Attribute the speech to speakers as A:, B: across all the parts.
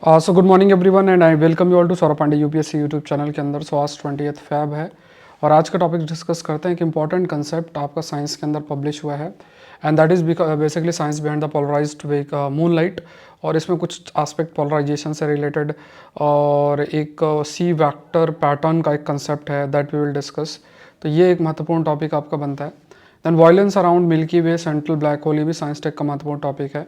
A: So good morning everyone and I welcome you all to Saurabh Pandey UPSC YouTube channel के अंदर। सो आज 20th Feb है और आज का टॉपिक डिस्कस करते हैं एक इंपॉर्टेंट कंसेप्ट आपका साइंस के अंदर पब्लिश हुआ है and that is basically science behind the polarised moon light. और इसमें कुछ एस्पेक्ट पोलराइजेशन से रिलेटेड और एक सी वेक्टर पैटर्न का एक कंसेप्ट है दैट वी विल डिस्कस। तो ये एक महत्वपूर्ण टॉपिक आपका बनता है। देन वायलेंस अराउंड मिल्की वे सेंट्रल ब्लैक होल, ये भी साइंस टेक का महत्वपूर्ण टॉपिक है।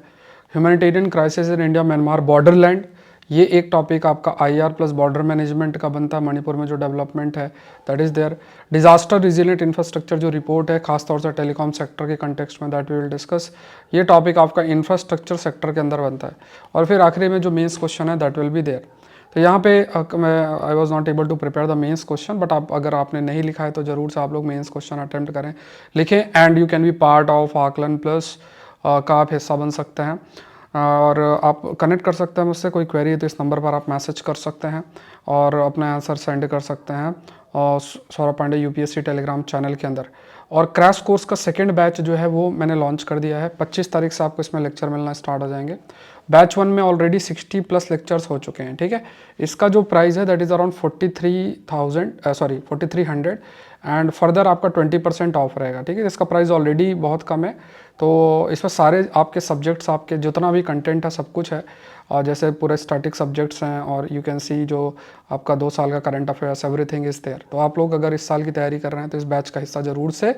A: Humanitarian crisis in India Myanmar Borderland, ये एक टॉपिक आपका आईआर प्लस बॉर्डर मैनेजमेंट का बनता है। मणिपुर में जो डेवलपमेंट है that is there. Disaster resilient infrastructure जो रिपोर्ट है खासतौर से टेलीकॉम सेक्टर के कंटेक्स्ट में दैट वी विल डिस्कस। ये टॉपिक आपका इंफ्रास्ट्रक्चर सेक्टर के अंदर बनता है। और फिर आखिरी में जो मेंस क्वेश्चन है दैट विल बी देयर। तो यहाँ पे मैं I was not able to prepare the mains question, but आप अगर आपने नहीं लिखा है तो जरूर से आप लोग मेंस क्वेश्चन अटेम्प्ट करें, लिखें and you can be part of आकलन प्लस का आप हिस्सा बन सकते हैं। और आप कनेक्ट कर सकते हैं मुझसे, कोई क्वेरी है तो इस नंबर पर आप मैसेज कर सकते हैं और अपना आंसर सेंड कर सकते हैं और Saurabh Pandey UPSC telegram channel के अंदर। और क्रैश कोर्स का सेकंड बैच जो है वो मैंने लॉन्च कर दिया है। 25 तारीख से आपको इसमें लेक्चर मिलना स्टार्ट हो जाएंगे। बैच 1 में ऑलरेडी 60+ लेक्चर्स हो चुके हैं, ठीक है। इसका जो प्राइस है that is around 4300 and further आपका 20% ऑफ रहेगा, ठीक है। इसका प्राइस ऑलरेडी बहुत कम है। तो इसमें सारे आपके सब्जेक्ट्स, आपके जितना भी कंटेंट है सब कुछ है। और जैसे पूरे स्टैटिक सब्जेक्ट्स हैं और यू कैन सी जो आपका 2 साल का current affairs, everything is there. तो आप लोग अगर इस साल की तैयारी कर रहे हैं तो इस बैच का हिस्सा ज़रूर से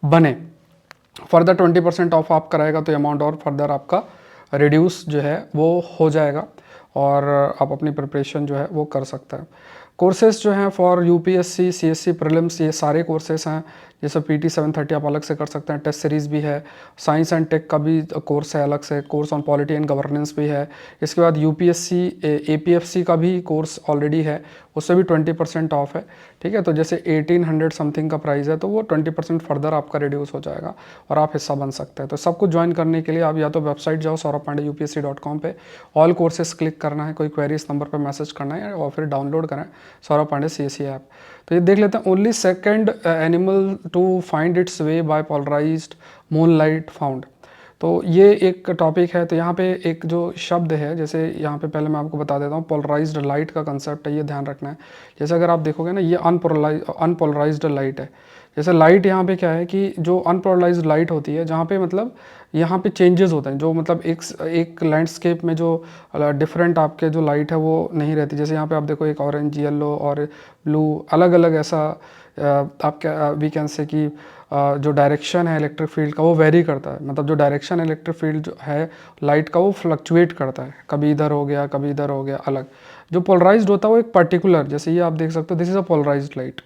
A: बने। फर्दर 20% ऑफ आप कराएगा तो अमाउंट और फर्दर आपका रिड्यूस जो है वो हो जाएगा और आप अपनी प्रिपरेशन जो है वो कर सकते हैं। कोर्सेज जो हैं फॉर यूपीएससी सीएससी प्रीलिम्स, ये सारे कोर्सेज हैं। जैसे पीटी 730 आप अलग से कर सकते हैं, टेस्ट सीरीज़ भी है। साइंस एंड टेक का भी कोर्स है अलग से, course on polity and governance भी है। इसके बाद यूपीएससी एपीएफसी का भी कोर्स ऑलरेडी है, उससे भी 20% ऑफ है, ठीक है। तो जैसे 1800 समथिंग का प्राइस है तो वो 20% फर्दर आपका रिड्यूस हो जाएगा और आप हिस्सा बन सकते हैं। तो सब कुछ ज्वाइन करने के लिए आप या तो वेबसाइट जाओ saurabpandeyupsc.com पे, ऑल कोर्सेज क्लिक करना है, कोई क्वेरी इस नंबर पर मैसेज करना है और फिर डाउनलोड करें सौरभ पांडे सीएससी ऐप। तो ये देख लेते हैं। Only second animal to find its way by polarised moon light found. तो ये एक टॉपिक है। तो यहाँ पे एक जो शब्द है, जैसे यहाँ पे पहले मैं आपको बता देता हूँ, पोलराइज्ड लाइट का कंसेप्ट है, ये ध्यान रखना है। जैसे अगर आप देखोगे ना, ये अनपोलराइज्ड लाइट है। जैसे लाइट यहाँ पे क्या है कि जो अनपोलराइज्ड लाइट होती है, जहाँ पे मतलब यहाँ पे चेंजेस होते हैं, जो मतलब एक लैंडस्केप में जो डिफरेंट आपके जो लाइट है वो नहीं रहती। जैसे यहाँ पे आप देखो एक ऑरेंज, येलो और ब्लू अलग अलग ऐसा आप क्या वी कैन से कि जो डायरेक्शन है इलेक्ट्रिक फील्ड का वो वेरी करता है। मतलब जो डायरेक्शन इलेक्ट्रिक फील्ड जो है लाइट का वो फ्लक्चुएट करता है, कभी इधर हो गया कभी इधर हो गया अलग। जो पोलराइज्ड होता है वो एक पर्टिकुलर, जैसे ये आप देख सकते हो this is a polarised light.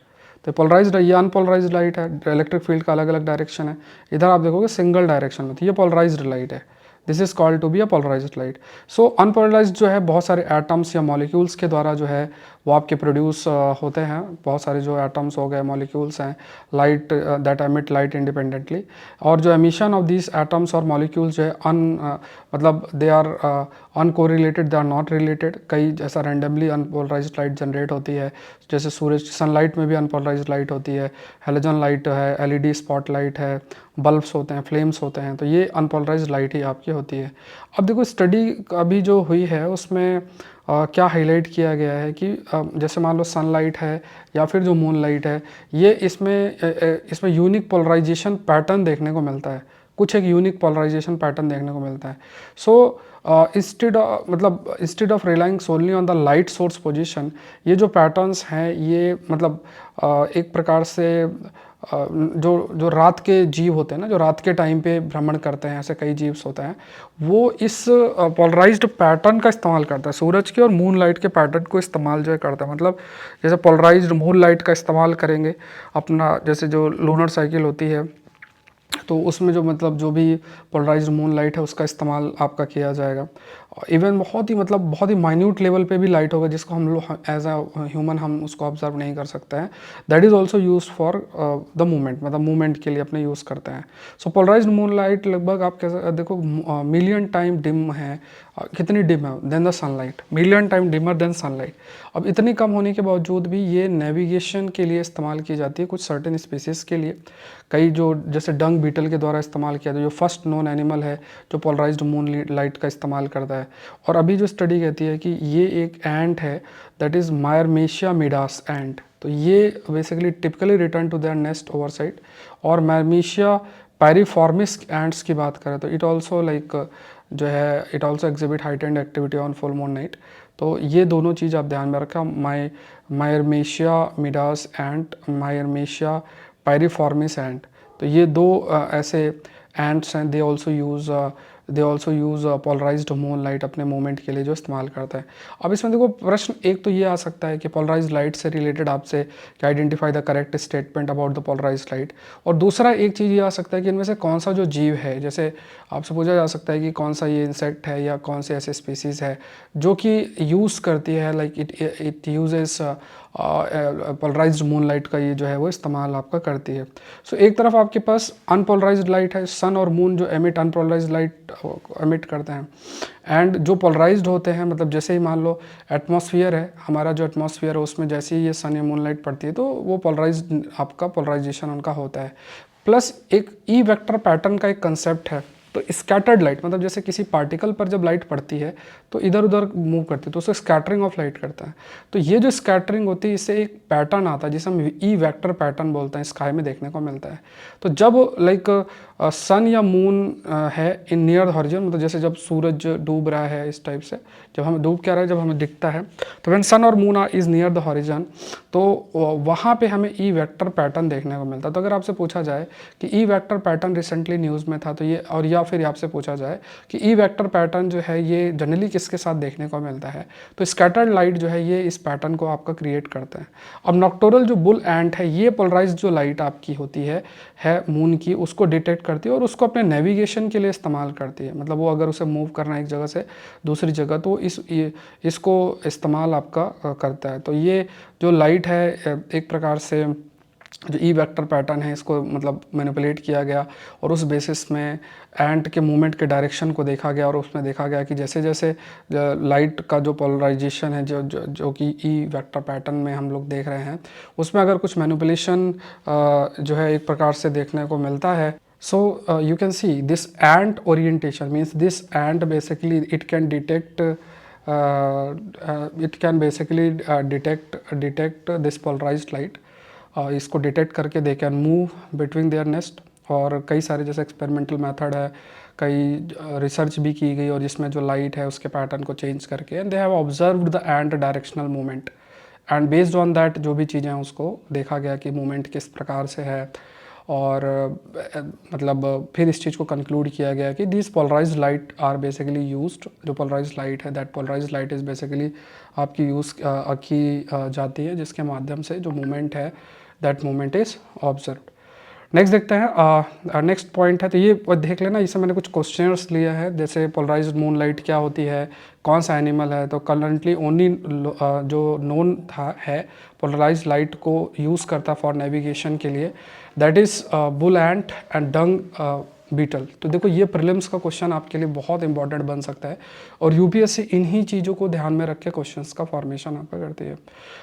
A: तो पोलराइज्ड ये अनपोलराइज्ड लाइट है, इलेक्ट्रिक फील्ड का अलग अलग डायरेक्शन है। इधर आप देखोगे सिंगल डायरेक्शन में, तो ये पोलराइज्ड लाइट है। This is called to be a polarised light. So unpolarised जो है बहुत सारे एटम्स या मॉलिक्यूल्स के द्वारा जो है वो आपके प्रोड्यूस होते हैं। बहुत सारे जो एटम्स हो गए, मॉलिक्यूल्स हैं, light that emit light independently. और जो एमिशन ऑफ दिस एटम्स और मॉलिक्यूल्स जो है मतलब they are uncorrelated, they are not related. कई जैसा रैंडमली अनपोलराइज्ड लाइट जनरेट होती है, जैसे सूरज सनलाइट में भी अनपोलराइज्ड लाइट होती है, हेलोजन लाइट है, एलईडी स्पॉट लाइट है, बल्ब्स होते हैं, फ्लेम्स होते हैं। तो ये अनपोलराइज्ड लाइट ही आपकी होती है। अब देखो स्टडी अभी जो हुई है उसमें क्या हाईलाइट किया गया है कि जैसे मान लो सनलाइट है या फिर जो मून लाइट है, ये इसमें यूनिक पोलराइजेशन पैटर्न देखने को मिलता है। कुछ एक यूनिक पोलराइजेशन पैटर्न देखने को मिलता है। So instead of relying solely on the light source position, ये जो पैटर्न्स हैं ये मतलब एक प्रकार से जो रात के जीव होते हैं ना, जो रात के टाइम पे भ्रमण करते हैं, ऐसे कई जीव्स होते हैं, वो इस पोलराइज्ड पैटर्न का इस्तेमाल करता है। सूरज के और मून लाइट के पैटर्न को इस्तेमाल जो है करता है। मतलब जैसे पोलराइज्ड मून लाइट का इस्तेमाल करेंगे अपना, जैसे जो लूनर साइकिल होती है तो उसमें जो मतलब जो भी पोलराइज्ड मून लाइट है उसका इस्तेमाल आपका किया जाएगा। इवन बहुत ही माइन्यूट लेवल पे भी लाइट होगा जिसको हम लोग एज अ ह्यूमन हम उसको ऑब्जर्व नहीं कर सकते हैं। That is also use for the movement, मतलब मूवमेंट के लिए अपने यूज़ करते हैं। सो पोलराइज्ड मून लाइट लगभग आप कैसे देखो मिलियन टाइम डिम है। कितनी डिम है than the sunlight, million time dimmer than sunlight. अब इतनी कम होने के बावजूद भी ये नेविगेशन के लिए इस्तेमाल की जाती है कुछ सर्टेन स्पीसीज़ के लिए। कई जो जैसे डंग डंग बीटल के द्वारा इस्तेमाल किया था, जो फर्स्ट नोन एनिमल है जो पोलराइज्ड मून लाइट का इस्तेमाल करता है। और अभी जो स्टडी कहती है कि ये एक एंट है, that is Myrmecia midas ant. तो ये basically typically return to their nest oversight. और मायरमेशिया पायरिफॉर्मिस एंट्स की बात करें तो इट ऑल्सो लाइक जो है it also exhibit heightened activity on full moon night. तो ये दोनों चीज़ आप ध्यान में रखें, मायरमेशिया मिडास एंट, मायरमेशिया पायरिफॉर्मिस एंट। तो ये दो ऐसे एंट्स हैं, they also use polarised moon light अपने मूवमेंट के लिए जो इस्तेमाल करता है। अब इसमें देखो प्रश्न एक तो ये आ सकता है कि पोलराइज्ड लाइट से रिलेटेड आपसे कि identify the correct statement about the polarised light. और दूसरा एक चीज़ ये आ सकता है कि इनमें से कौन सा जो जीव है, जैसे आपसे पूछा जा सकता है कि कौन सा ये इंसेक्ट है या कौन से ऐसे स्पीसीज़ है जो कि यूज़ करती है, like it uses polarised moon light का ये जो है वो इस्तेमाल आपका करती है। सो एक तरफ आपके पास अनपोलराइज्ड लाइट है, सन और मून जो एमिट अनपोलराइज्ड लाइट एमिट करते हैं। एंड जो पोलराइज्ड होते हैं, मतलब जैसे ही मान लो एटमॉस्फेयर है, हमारा जो एटमॉस्फेयर है उसमें जैसे ही ये सन या मून लाइट पड़ती है तो वो पोलराइज्ड आपका पोलराइजेशन उनका होता है। प्लस एक ई वेक्टर पैटर्न का एक कंसेप्ट है। तो स्कैटर्ड लाइट मतलब जैसे किसी पार्टिकल पर जब लाइट पड़ती है तो इधर उधर मूव करती है तो उसे स्कैटरिंग ऑफ लाइट करता है। तो ये जो स्कैटरिंग होती है इससे एक पैटर्न आता है जिसे हम ई वेक्टर पैटर्न बोलते हैं, स्काई में देखने को मिलता है। तो जब लाइक सन या मून है इन नियर द हॉरिजन, मतलब जैसे जब सूरज डूब रहा है इस टाइप से, जब हमें डूब क्या रहा है, जब हमें दिखता है, तो व्हेन सन और moon are is near the horizon तो वहाँ पे हमें ई वेक्टर पैटर्न देखने को मिलता है। तो अगर आपसे पूछा जाए कि E vector pattern recently news में था तो ये, और या फिर आपसे पूछा जाए कि ई वेक्टर पैटर्न जो है ये जनरली किसके साथ देखने को मिलता है, तो स्कैटर्ड लाइट जो है ये इस पैटर्न को आपका क्रिएट करता है। अब नॉक्टोरल जो बुल एंट है ये पोलराइज्ड जो लाइट आपकी होती है मून की, उसको डिटेक्ट करती है और उसको अपने नेविगेशन के लिए इस्तेमाल करती है। मतलब वो अगर उसे मूव करना है एक जगह से दूसरी जगह तो इसको इस्तेमाल आपका करता है। तो ये जो लाइट है एक प्रकार से जो ई वेक्टर पैटर्न है इसको मतलब मैनिपुलेट किया गया और उस बेसिस में एंट के मूवमेंट के डायरेक्शन को देखा गया और उसमें देखा गया कि जैसे जैसे लाइट का जो पोलराइजेशन है जो कि ई वेक्टर पैटर्न में हम लोग देख रहे हैं उसमें अगर कुछ मैनिपुलेशन जो है एक प्रकार से देखने को मिलता है। So you can see this ant orientation means this ant basically it can detect detect this polarized light। इसको डिटेक्ट करके they can move between their nest. और कई सारे जैसे एक्सपेरिमेंटल मेथड है, कई रिसर्च भी की गई और जिसमें जो लाइट है उसके पैटर्न को चेंज करके and they have observed the ant directional movement and based on that जो भी चीज़ें हैं उसको देखा गया कि मूवमेंट किस प्रकार से है। और मतलब फिर इस चीज़ को कंक्लूड किया गया कि this polarised light are basically used, जो पोलराइज्ड लाइट है that polarised light is basically आपकी यूज़ की जाती है जिसके माध्यम से जो मूवमेंट है that movement is observed. Next देखते हैं, नेक्स्ट पॉइंट है तो ये देख लेना, इससे मैंने कुछ क्वेश्चंस लिए हैं जैसे पोलराइज्ड मून लाइट क्या होती है, कौन सा एनिमल है। तो करंटली ओनली जो नोन था है पोलराइज्ड लाइट को यूज़ करता फॉर नेविगेशन के लिए that is bull ant and dung beetle. तो देखो ये प्रीलिम्स का क्वेश्चन आपके लिए बहुत इंपॉर्टेंट बन सकता है और यूपीएससी इन्हीं चीज़ों को ध्यान में रख के क्वेश्चंस का फॉर्मेशन आपका करती है।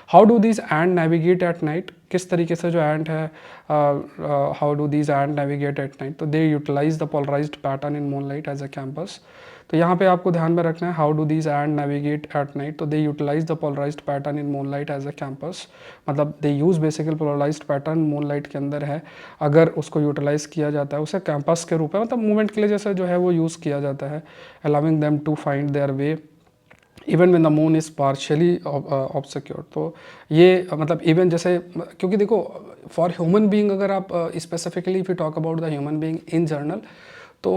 A: How do these ants navigate at night, किस तरीके से जो एंट है how do these ants navigate at night, तो they utilise the polarised pattern in moonlight as a compass. तो यहाँ पे आपको ध्यान में रखना है how do these ants navigate at night, तो they utilise the polarised pattern in moonlight as a compass. मतलब they use basically polarised pattern moonlight के अंदर है, अगर उसको यूटिलाइज किया जाता है उसे कैंपस के रूप में मतलब मूवमेंट के लिए जैसे जो है वो यूज़ किया जाता है, allowing them to find their way even when the moon is partially obscured. तो ये मतलब इवन जैसे, क्योंकि देखो फॉर ह्यूमन बीइंग अगर आप specifically if you talk about the human being in general तो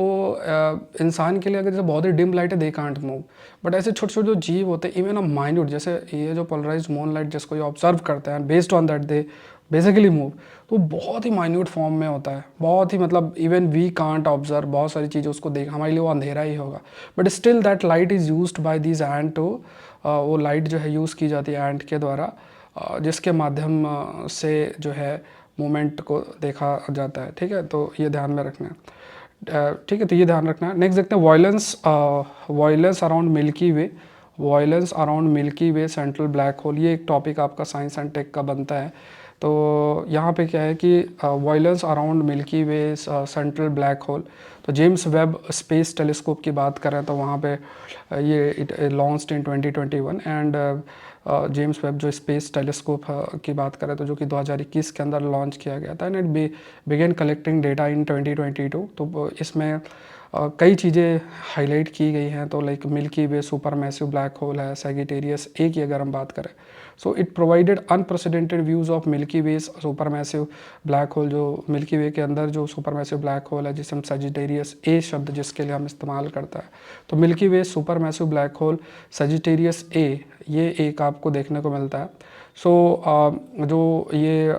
A: इंसान के लिए अगर जैसे बहुत ही डिम लाइट है दे कांट मूव, बट ऐसे छोटे छोटे जो जीव होते हैं इवन अ माइन्यूट, जैसे ये जो पोलराइज्ड मून लाइट जिसको ये ऑब्जर्व करते हैं based on that they basically move, तो बहुत ही माइन्यूट फॉर्म में होता है, बहुत ही मतलब इवन वी कांट ऑब्जर्व बहुत सारी चीज़ें उसको देख, हमारे लिए वो अंधेरा ही होगा, but still that light is used by these ant to, वो लाइट जो है यूज़ की जाती है एंट के द्वारा जिसके माध्यम से जो है मूवमेंट को देखा जाता है। ठीक है, तो ये ध्यान में रखना है। ठीक है, तो ये ध्यान रखना है। नेक्स्ट देखते हैं वॉयलेंस अराउंड मिल्की वे, वॉयलेंस अराउंड मिल्की वे सेंट्रल ब्लैक होल। ये एक टॉपिक आपका साइंस एंड टेक का बनता है तो यहाँ पे क्या है कि वॉयलेंस अराउंड मिल्की वे सेंट्रल ब्लैक होल। तो जेम्स वेब स्पेस टेलीस्कोप की बात करें तो वहाँ पे ये it launched in 2021 and James Webb जो स्पेस टेलीस्कोप की बात करें तो जो कि 2021 के अंदर लॉन्च किया गया था and it began collecting data in 2022। तो इसमें कई चीज़ें हाईलाइट की गई हैं। तो लाइक मिल्की वे सुपर मैसिव ब्लैक होल है, सैजिटेरियस ए की अगर हम बात करें so it provided unprecedented views of milky way super massive black whole. जो मिल्की वे के अंदर जो सुपर मैसिव ब्लैक होल है जिसे हम सैजिटेरियस ए शब्द जिसके लिए हम इस्तेमाल करता है, तो milky way super massive black whole Sagittarius A ये एक आपको देखने को मिलता है। सो जो ये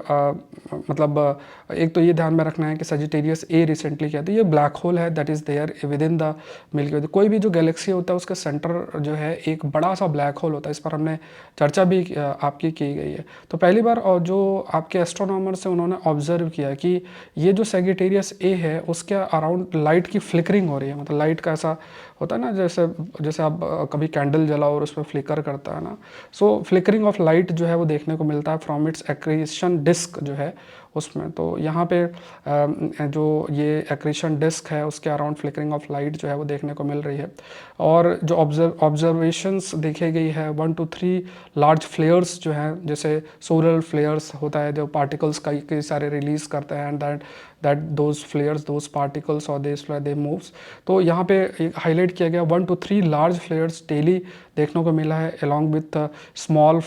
A: मतलब एक तो ये ध्यान में रखना है कि सजिटेरियस ए रिसेंटली क्या था, ये ब्लैक होल है that is there within the Milky Way. कोई भी जो गैलेक्सी होता है उसका सेंटर जो है एक बड़ा सा ब्लैक होल होता है, इस पर हमने चर्चा भी आपकी की गई है। तो पहली बार और जो आपके एस्ट्रोनॉमर्स हैं उन्होंने ऑब्जर्व किया कि ये जो सजिटेरियस ए है उसके अराउंड लाइट की फ्लिकरिंग हो रही है। मतलब लाइट का ऐसा होता है ना, जैसे जैसे आप कभी कैंडल जलाओ और उसमें फ्लिकर करता है ना, सो फ्लिकरिंग ऑफ लाइट जो है वो देखने को मिलता है फ्रॉम इट्स एक्रीशन डिस्क जो है उसमें। तो यहाँ पे जो ये एक्रीशन डिस्क है उसके अराउंड फ्लिकरिंग ऑफ लाइट जो है वो देखने को मिल रही है। और जो ऑब्जर्वेशंस देखी गई है 1 to 3 लार्ज फ्लेयर्स जो हैं, जैसे सोलर फ्लेयर्स होता है जो पार्टिकल्स कई सारे रिलीज करते हैं and that those फ्लेयर्स those particles और दे मूव्स। तो यहाँ पे हाईलाइट किया गया 1 to 3 लार्ज फ्लेयर्स डेली देखने को मिला है अलॉन्ग विथ स्मॉल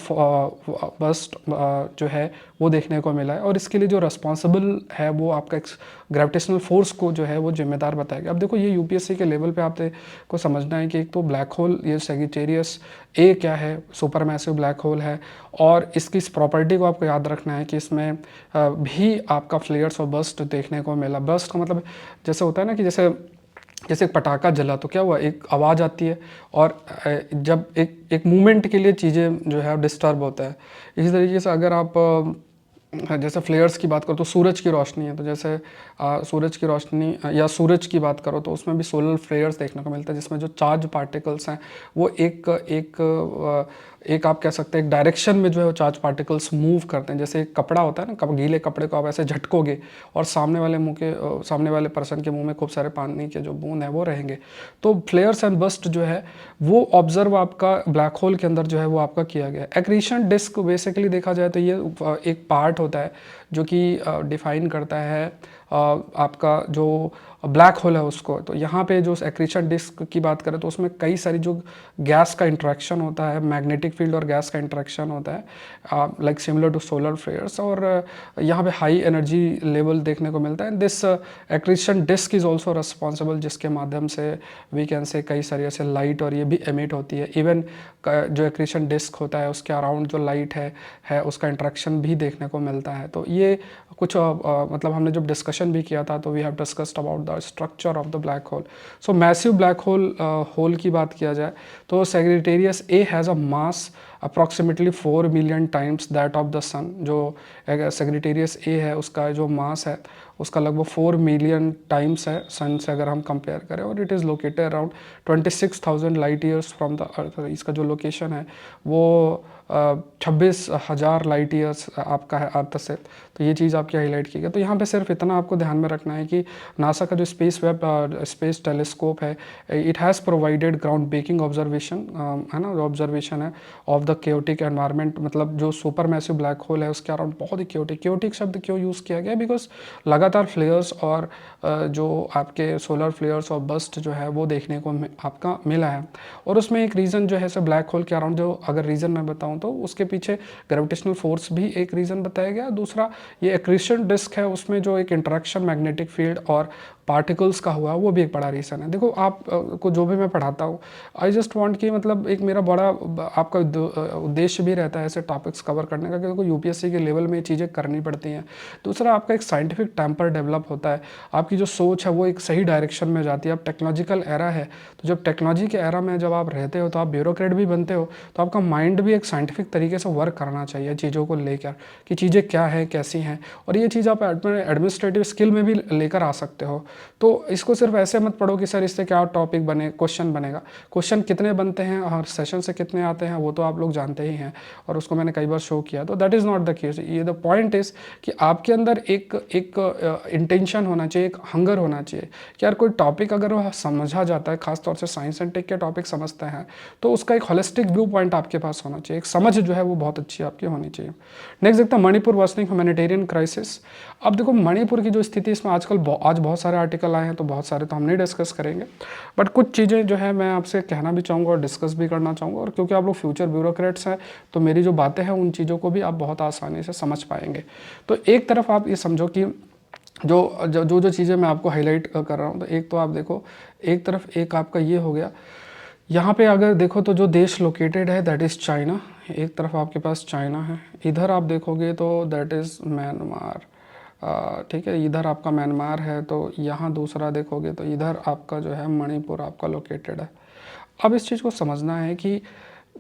A: बस्ट जो है वो देखने को मिला है। और इसके लिए जो रिस्पॉन्सिबल है वो आपका ग्रेविटेशनल फोर्स को जो है वो जिम्मेदार बताएगा। अब देखो ये यूपीएससी के लेवल पे आपको समझना है कि एक तो ब्लैक होल ये सैजिटेरियस ए क्या है, सुपर मैसिव ब्लैक होल है, और इसकी इस प्रॉपर्टी को आपको याद रखना है कि इसमें भी आपका फ्लेयर्स और बस्ट देखने को मिला। बस्ट का मतलब जैसे होता है ना कि जैसे एक पटाखा जला तो क्या हुआ, एक आवाज़ आती है और जब एक मूवमेंट के लिए चीज़ें जो है डिस्टर्ब होता है। इसी तरीके से अगर आप जैसे फ्लेयर्स की बात करो तो सूरज की रोशनी है, तो जैसे सूरज की रोशनी या सूरज की बात करो तो उसमें भी सोलर फ्लेयर्स देखने को मिलता है जिसमें जो चार्ज पार्टिकल्स हैं वो एक आप कह सकते हैं एक डायरेक्शन में जो है वो चार्ज पार्टिकल्स मूव करते हैं। जैसे एक कपड़ा होता है ना, गीले कपड़े को आप ऐसे झटकोगे और सामने वाले पर्सन के मुंह में खूब सारे पानी के जो बूंद हैं वो रहेंगे। तो फ्लेयर्स एंड बस्ट जो है वो ऑब्जर्व आपका ब्लैक होल के अंदर जो है वो आपका किया गया। एक्रीशन डिस्क बेसिकली देखा जाए तो ये एक पार्ट होता है जो कि डिफाइन करता है आपका जो ब्लैक होल है उसको। तो यहाँ पे जो एक्रीशन डिस्क की बात करें तो उसमें कई सारी जो गैस का इंट्रैक्शन होता है, मैग्नेटिक फील्ड और गैस का इंट्रैक्शन होता है like similar to solar flares, और यहाँ पे हाई एनर्जी लेवल देखने को मिलता है। This accretion disc is also responsible जिसके माध्यम से वी कैन से कई सारी ऐसे लाइट और ये भी एमिट होती है। इवन जो एक्रीशन डिस्क होता है उसके अराउंड जो लाइट है उसका इंट्रैक्शन भी देखने को मिलता है। तो ये कुछ मतलब हमने जब डिस्कशन भी किया था तो we have discussed about the structure of the black hole. So massive black hole की बात किया जाए तो Sagittarius A has a mass approximately 4 million times that of the sun. जो सैजिटेरियस ए है उसका जो मास है उसका लगभग 4 मिलियन टाइम्स है सन से अगर हम कंपेयर करें, और it is located around 26,000 light years from the earth. इसका जो लोकेशन है वो 26,000 लाइट ईयर्स आपका है अर्थ से। तो ये चीज़ आपकी हाईलाइट की गई। तो यहाँ पे सिर्फ इतना आपको ध्यान में रखना है कि नासा का जो स्पेस टेलीस्कोप है it has provided ground breaking observation है ना, जो ऑब्जर्वेशन है ऑफ द क्योटिक एनवायरनमेंट। मतलब जो सुपर मैसिव ब्लैक होल है उसके अराउंड बहुत ही क्योटिक शब्द क्यों यूज़ किया गया, बिकॉज लगातार फ्लेयर्स और जो आपके सोलर फ्लेयर्स और बस्ट जो है वो देखने को आपका मिला है। और उसमें एक रीज़न जो है सो ब्लैक होल के अराउंड जो अगर रीज़न मैं बताऊं तो उसके पीछे ग्रेविटेशनल फोर्स भी एक रीज़न बताया गया। दूसरा ये एक्रीशन डिस्क है उसमें जो एक इंटरेक्शन मैग्नेटिक फील्ड और पार्टिकल्स का हुआ वो भी एक बड़ा रीज़न है। देखो आप को जो भी मैं पढ़ाता हूँ आई जस्ट वांट कि मतलब एक मेरा बड़ा आपका उद्देश्य भी रहता है ऐसे टॉपिक्स कवर करने का, क्योंकि यूपीएससी के लेवल में ये चीज़ें करनी पड़ती हैं। दूसरा आपका एक साइंटिफिक टेम्पर डेवलप होता है, आपकी जो सोच है वो एक सही डायरेक्शन में जाती है। अब टेक्नोलॉजिकल एरा है तो जब टेक्नोलॉजी के एरा में जब आप रहते हो तो आप ब्यूरोक्रेट भी बनते हो, तो आपका माइंड भी एक साइंटिफिक तरीके से वर्क करना चाहिए चीज़ों को लेकर कि चीज़ें क्या है कैसी हैं। और ये चीज़ आप एडमिनिस्ट्रेटिव स्किल में भी लेकर आ सकते हो तो इसको सिर्फ ऐसे मत पढ़ो कि सर इससे क्या टॉपिक बने, क्वेश्चन बनेगा। क्वेश्चन कितने बनते हैं और सेशन से कितने आते हैं वो तो आप लोग जानते ही हैं, और उसको मैंने कई बार शो किया। तो that is not the case. ये द पॉइंट इज़ कि आपके अंदर एक इंटेंशन होना चाहिए, एक हंगर होना चाहिए कि यार कोई टॉपिक अगर वह समझा जाता है, खासतौर से साइंस एंड टेक के टॉपिक समझते हैं, तो उसका एक होलिस्टिक व्यू पॉइंट आपके पास होना चाहिए, एक समझ जो है वो बहुत अच्छी आपकी होनी चाहिए। नेक्स्ट देखते हैं मणिपुर वर्सनिंग ह्यूमैनिटेरियन क्राइसिस। अब देखो मणिपुर की जो स्थिति, इसमें आजकल आज बहुत सारे आर्टिकल आए हैं, तो बहुत सारे तो हम नहीं डिस्कस करेंगे, बट कुछ चीज़ें जो है मैं आपसे कहना भी चाहूँगा और डिस्कस भी करना चाहूँगा, और क्योंकि आप लोग फ्यूचर ब्यूरोक्रेट्स हैं तो मेरी जो बातें हैं उन चीज़ों को भी आप बहुत आसानी से समझ पाएंगे। तो एक तरफ आप ये समझो कि जो चीज़ें मैं आपको हाईलाइट कर रहा हूँ, तो एक तो आप देखो, एक तरफ एक आपका ये हो गया, यहाँ पे अगर देखो तो जो देश लोकेटेड है दैट इज़ चाइना, एक तरफ आपके पास चाइना है, इधर आप देखोगे तो दैट इज़ म्यांमार, ठीक है, इधर आपका म्यांमार है, तो यहाँ दूसरा देखोगे तो इधर आपका जो है मणिपुर आपका लोकेटेड है। अब इस चीज़ को समझना है कि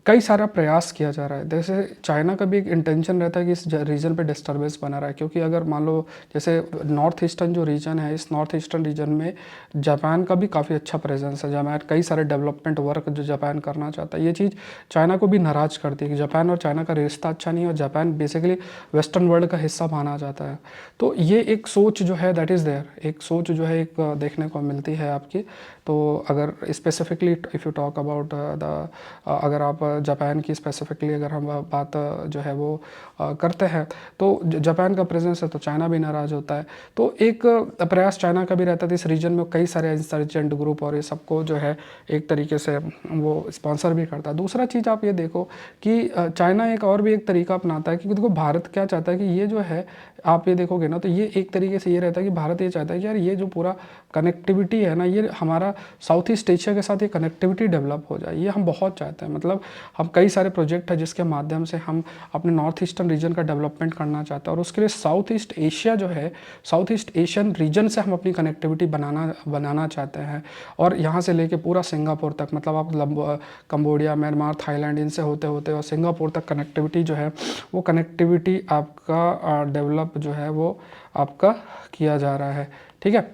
A: कई सारा प्रयास किया जा रहा है, जैसे चाइना का भी एक इंटेंशन रहता है कि इस रीजन पे डिस्टर्बेंस बना रहा है, क्योंकि अगर मान लो जैसे नॉर्थ ईस्टर्न जो रीजन है, इस नॉर्थ ईस्टर्न रीजन में जापान का भी काफ़ी अच्छा प्रेजेंस है, जापान कई सारे डेवलपमेंट वर्क जो जापान करना चाहता है, ये चीज़ चाइना को भी नाराज़ करती है कि जापान और चाइना का रिश्ता अच्छा नहीं है, और जापान बेसिकली वेस्टर्न वर्ल्ड का हिस्सा माना जाता है। तो ये एक सोच जो है दैट इज़ देयर, एक सोच जो है एक देखने को मिलती है आपकी। तो अगर specifically if you talk about the, अगर आप जापान की स्पेसिफिकली अगर हम बात जो है वो करते हैं, तो जापान का प्रेजेंस है तो चाइना भी नाराज़ होता है। तो एक प्रयास चाइना का भी रहता है, इस रीजन में कई सारे इंसर्जेंट ग्रुप और ये सबको जो है एक तरीके से वो स्पॉन्सर भी करता है। दूसरा चीज़ आप ये देखो कि चाइना एक और भी एक तरीका अपनाता है, क्योंकि देखो भारत क्या चाहता है कि ये जो है, आप ये देखोगे ना, तो ये एक तरीके से ये रहता है कि भारत ये चाहता है कि यार ये जो पूरा कनेक्टिविटी है ना, ये हमारा साउथ ईस्ट एशिया के साथ ये कनेक्टिविटी डेवलप हो जाए, ये हम बहुत चाहते हैं। मतलब हम कई सारे प्रोजेक्ट है जिसके माध्यम से हम अपने नॉर्थ ईस्टर्न रीजन का डेवलपमेंट करना चाहते हैं, और उसके लिए साउथ ईस्ट एशिया जो है, साउथ ईस्ट एशियन रीजन से हम अपनी कनेक्टिविटी बनाना चाहते हैं। और यहाँ से लेके पूरा सिंगापुर तक, मतलब आप कंबोडिया, म्यांमार, थाईलैंड, इनसे होते होते और सिंगापुर तक कनेक्टिविटी जो है, वो कनेक्टिविटी आपका डेवलप जो है वो आपका किया जा रहा है, ठीक है।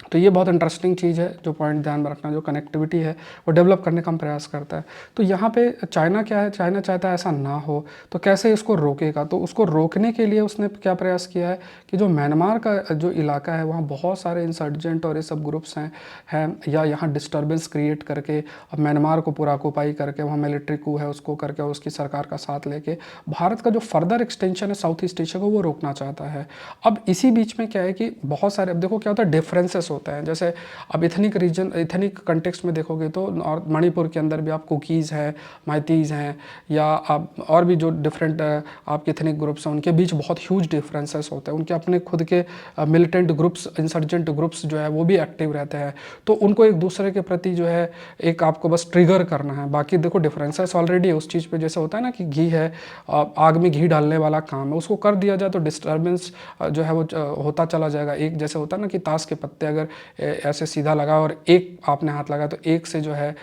A: तो ये बहुत इंटरेस्टिंग चीज़ है, जो पॉइंट ध्यान में रखना, जो कनेक्टिविटी है वो डेवलप करने का हम प्रयास करता है। तो यहाँ पे चाइना क्या है, चाइना चाहता है ऐसा ना हो, तो कैसे इसको रोकेगा, तो उसको रोकने के लिए उसने क्या प्रयास किया है कि जो म्यांमार का जो इलाका है, वहाँ बहुत सारे इंसर्जेंट और ये सब ग्रुप्स हैं या यहाँ डिस्टर्बेंस क्रिएट करके अब म्यांमार को पूरा ऑक्यूपाई करके वहाँ मिलिट्री कू है उसको करके उसकी सरकार का साथ लेके भारत का जो फर्दर एक्सटेंशन है साउथ ईस्ट एशिया को वो रोकना चाहता है। अब इसी बीच में क्या है कि बहुत सारे, अब देखो क्या होता है, डिफरेंसेस होते हैं। जैसे अब इथनिक रीजन, इथनिक कंटेक्स्ट में देखोगे तो और मणिपुर के अंदर भी आप कुकीज़ हैं, माइतीज़ हैं, या आप और भी जो डिफरेंट आपके इथनिक ग्रुप्स हैं, उनके बीच बहुत ह्यूज डिफरेंसेस होते हैं। उनके अपने खुद के मिलिटेंट ग्रुप्स, इंसर्जेंट ग्रुप्स जो है वो भी एक्टिव रहते हैं। तो उनको एक दूसरे के प्रति जो है एक आपको बस ट्रिगर करना है। बाकी देखो डिफरेंसेस ऑलरेडी है उस चीज़ पे, जैसे होता है ना कि घी है, आग में घी डालने वाला काम है, उसको कर दिया जाए तो डिस्टर्बेंस जो है वो होता चला जाएगा। एक जैसे होता है ना कि ताश के पत्ते अगर ऐसे सीधा लगा और एक आपने हाथ लगा, तो एक से जो है,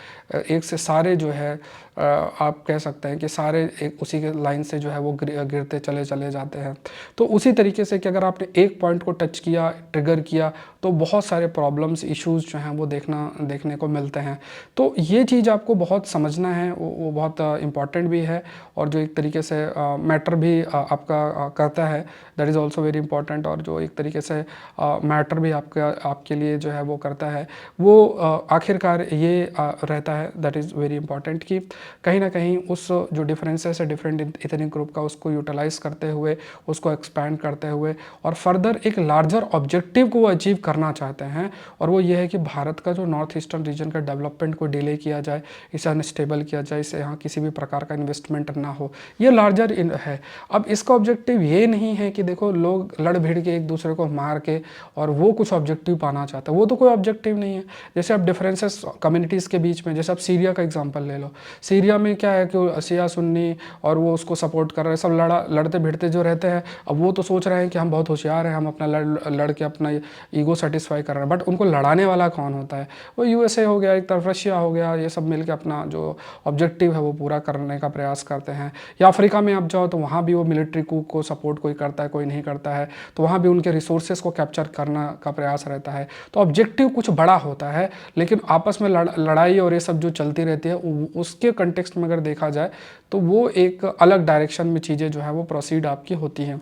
A: एक से सारे जो है आप कह सकते हैं कि सारे एक उसी के लाइन से जो है वो गिरते चले जाते हैं। तो उसी तरीके से कि अगर आपने एक पॉइंट को टच किया, ट्रिगर किया, तो बहुत सारे प्रॉब्लम्स, इश्यूज़ जो हैं वो देखने को मिलते हैं। तो ये चीज़ आपको बहुत समझना है, वो बहुत इम्पॉर्टेंट भी है, और जो एक तरीके से मैटर भी आपका करता है, that is also very important. और जो एक तरीके से मैटर भी आपके लिए जो है वो करता है, वो आखिरकार ये रहता है, दैट इज़ वेरी इंपॉर्टेंट कि कहीं ना कहीं उस जो डिफरेंसेस है डिफरेंट इथनिक ग्रुप का, उसको यूटिलाइज़ करते हुए, उसको एक्सपैंड करते हुए, और फर्दर एक लार्जर ऑब्जेक्टिव को वो अचीव करना चाहते हैं। और वो ये है कि भारत का जो नॉर्थ ईस्टर्न रीजन का डेवलपमेंट को डिले किया जाए, इसे अनस्टेबल किया जाए, इसे यहाँ किसी भी प्रकार का इन्वेस्टमेंट ना हो, ये लार्जर है। अब इसका ऑब्जेक्टिव ये नहीं है कि देखो लोग लड़ भिड़ के एक दूसरे को मार के और वो कुछ ऑब्जेक्टिव पाना चाहता है, वो तो कोई ऑब्जेक्टिव नहीं है। जैसे अब डिफरेंसेस कम्युनिटीज़ के बीच में, जैसे आप सीरिया का एग्जांपल ले लो, सीरिया में क्या है कि शिया सुन्नी और वो उसको सपोर्ट कर रहे हैं, सब लड़ते भिड़ते जो रहते हैं। अब वो तो सोच रहे हैं कि हम बहुत होशियार हैं, हम अपना लड़ के अपना ईगो सेटिस्फाई कर रहे हैं, बट उनको लड़ाने वाला कौन होता है? वो यूएसए हो गया, एक तरफ रशिया हो गया, ये सब मिलकर अपना जो ऑब्जेक्टिव है वो पूरा करने का प्रयास करते हैं। या अफ्रीका में आप जाओ तो वहाँ भी वो मिलिट्री कूप को सपोर्ट कोई करता है, कोई नहीं करता है, तो वहाँ भी उनके रिसोर्सेज को कैप्चर करना का प्रयास रहता है। तो ऑब्जेक्टिव कुछ बड़ा होता है, लेकिन आपस में लड़ाई और ये सब जो चलती रहती है उसके कंटेक्स्ट में अगर देखा जाए तो वो एक अलग डायरेक्शन में चीज़ें जो है वो प्रोसीड आपकी होती हैं।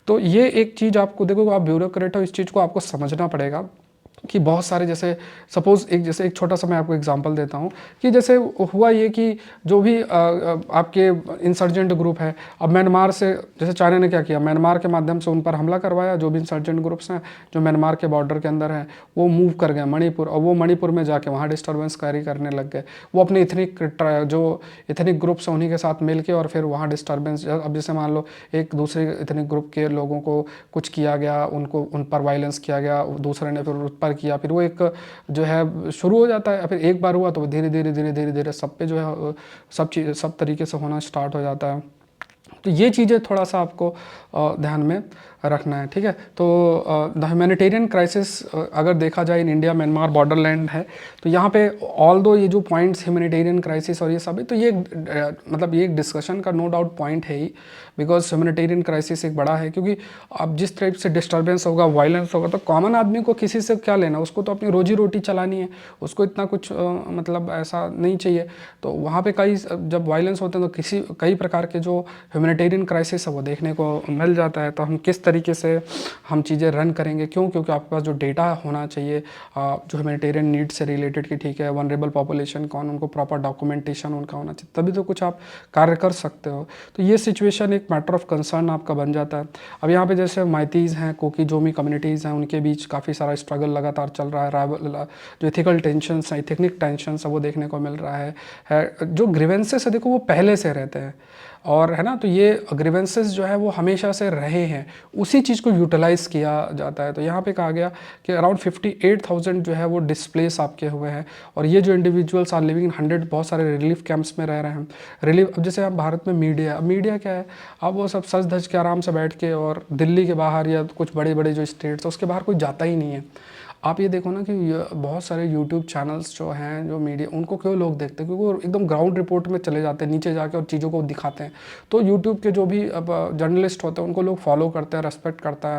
A: तो ये एक चीज़ आपको देखो, आप ब्यूरोक्रेट हो, इस चीज़ को आपको समझना पड़ेगा कि बहुत सारे जैसे सपोज़ एक छोटा सा मैं आपको एग्जांपल देता हूँ कि जैसे हुआ ये कि जो भी आपके इंसर्जेंट ग्रुप है, अब म्यांमार से जैसे चाइना ने क्या किया, म्यांमार के माध्यम से उन पर हमला करवाया। जो भी इंसर्जेंट ग्रुप्स हैं जो म्यांमार के बॉर्डर के अंदर हैं वो मूव कर गए मणिपुर, और वो मणिपुर में जाके वहाँ डिस्टर्बेंस कैरी करने लग गए। वो अपने इथनिक ग्रुप्स हैं उन्हीं के साथ मिल के और फिर वहाँ डिस्टर्बेंस, अब जैसे मान लो एक दूसरे इथनिक ग्रुप के लोगों को कुछ किया गया, उन पर वायलेंस किया गया, दूसरे ने फिर उस पर किया, फिर वो एक जो है शुरू हो जाता है। फिर एक बार हुआ तो धीरे धीरे सब पे जो है सब तरीके से होना स्टार्ट हो जाता है। तो ये चीज़ें थोड़ा सा आपको ध्यान में रखना है, ठीक है। तो द ह्यूमैनिटेरियन क्राइसिस अगर देखा जाए इन इंडिया म्यांमार बॉर्डरलैंड है, तो यहाँ पे ऑल दो ये जो पॉइंट्स ह्यूमैनिटेरियन क्राइसिस और ये सब है, तो ये मतलब ये एक डिस्कशन का नो डाउट पॉइंट है ही, बिकॉज ह्यूमैनिटेरियन क्राइसिस एक बड़ा है। क्योंकि अब जिस टाइप से डिस्टर्बेंस होगा, वायलेंस होगा, तो कॉमन आदमी को किसी से क्या लेना, उसको तो अपनी रोजी रोटी चलानी है, उसको इतना कुछ मतलब ऐसा नहीं चाहिए। तो वहाँ पे जब वायलेंस होते हैं तो कई प्रकार के जो ह्यूमैनिटेरियन क्राइसिस है वो देखने को मिल जाता है। तो हम किस तरीके से हम चीज़ें रन करेंगे, क्योंकि आपके पास जो डेटा होना चाहिए जो ह्यूमैनिटेरियन नीड से रिलेटेड कि ठीक है वनरेबल पॉपुलेशन कौन, उनको प्रॉपर डॉक्यूमेंटेशन उनका होना चाहिए, तभी तो कुछ आप कार्य कर सकते हो। तो ये सिचुएशन एक मैटर ऑफ कंसर्न आपका बन जाता है। अब यहाँ पे जैसे माइतीज़ हैं, कोकी जोमी कम्युनिटीज़ हैं, उनके बीच काफ़ी सारा स्ट्रगल लगातार चल रहा है। जो इथिकल टेंशन्स हैं, इथिनिक टेंशन्स है, वो देखने को मिल रहा है। जो ग्रीवेंसेस है देखो वो पहले से रहते हैं, और है ना, तो ये ग्रीवेंसेस जो है वो हमेशा से रहे हैं, उसी चीज़ को यूटिलाइज़ किया जाता है। तो यहाँ पे कहा गया कि अराउंड 58,000 जो है वो डिस्प्लेस आपके हुए हैं, और ये जो इंडिविजुअल्स आर लिविंग इन 100 बहुत सारे रिलीफ कैंप्स में रह रहे हैं। अब जैसे आप भारत में मीडिया क्या है, अब वो सब सज धज के आराम से बैठ के, और दिल्ली के बाहर या कुछ बड़े बड़े जो स्टेट्स है उसके बाहर कोई जाता ही नहीं है। आप ये देखो ना कि बहुत सारे यूट्यूब चैनल्स जो हैं, जो मीडिया, उनको क्यों लोग देखते हैं, क्योंकि वो एकदम ग्राउंड रिपोर्ट में चले जाते हैं, नीचे जाके और चीज़ों को दिखाते हैं। तो यूट्यूब के जो भी अब जर्नलिस्ट होते हैं उनको लोग फॉलो करते हैं, रेस्पेक्ट करता